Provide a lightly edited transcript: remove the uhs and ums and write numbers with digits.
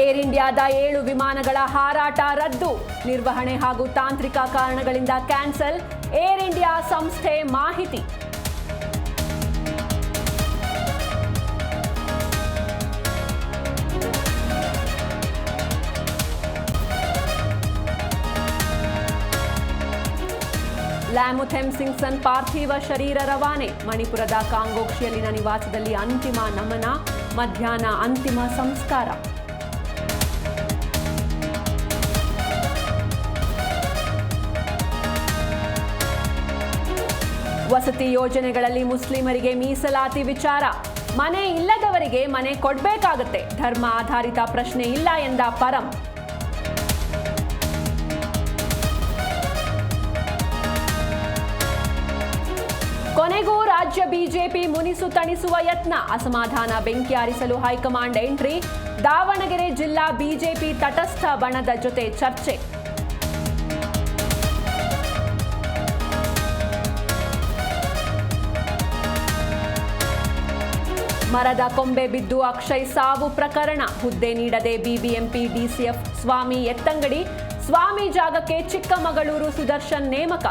Air ಇಂಡಿಯಾದ 7 ವಿಮಾನಗಳ ಹಾರಾಟ ರದ್ದು, ನಿರ್ವಹಣೆ ಹಾಗೂ ತಾಂತ್ರಿಕ ಕಾರಣಗಳಿಂದ ಕ್ಯಾನ್ಸಲ್, ಏರ್ ಇಂಡಿಯಾ ಸಂಸ್ಥೆ ಮಾಹಿತಿ. ಲ್ಯಾಮುಥೆಮ್ ಸಿಂಗ್ಸನ್ ಪಾರ್ಥಿವ ಶರೀರ ರವಾನೆ, ಮಣಿಪುರದ ಕಾಂಗೋಕ್ಷಿಯಲ್ಲಿನ ನಿವಾಸದಲ್ಲಿ ಅಂತಿಮ ನಮನ, ಮಧ್ಯಾಹ್ನ ಅಂತಿಮ ಸಂಸ್ಕಾರ. ವಸತಿ ಯೋಜನೆಗಳಲ್ಲಿ ಮುಸ್ಲಿಮರಿಗೆ ಮೀಸಲಾತಿ ವಿಚಾರ, ಮನೆ ಇಲ್ಲದವರಿಗೆ ಮನೆ ಕೊಡಬೇಕಾಗತ್ತೆ, ಧರ್ಮ ಆಧಾರಿತ ಪ್ರಶ್ನೆ ಇಲ್ಲ ಎಂದ ಪರಂ. ಕೊನೆಗೂ ರಾಜ್ಯ ಬಿಜೆಪಿ ಮುನಿಸು ತಣಿಸುವ ಯತ್ನ, ಅಸಮಾಧಾನ ಬೆಂಕಿ ಆರಿಸಲು ಹೈಕಮಾಂಡ್ ಎಂಟ್ರಿ, ದಾವಣಗೆರೆ ಜಿಲ್ಲಾ ಬಿಜೆಪಿ ತಟಸ್ಥ ಬಣದ ಜೊತೆ ಚರ್ಚೆ. ಮರದ ಕೊಂಬೆ ಬಿದ್ದು ಅಕ್ಷಯ್ ಸಾವು ಪ್ರಕರಣ, ಹುದ್ದೆ ನೀಡದೆ ಬಿಬಿಎಂಪಿ ಡಿಸಿಎಫ್ ಸ್ವಾಮಿ ಎತ್ತಂಗಡಿ, ಸ್ವಾಮಿ ಜಾಗಕ್ಕೆ ಚಿಕ್ಕಮಗಳೂರು ಸುದರ್ಶನ್ ನೇಮಕ.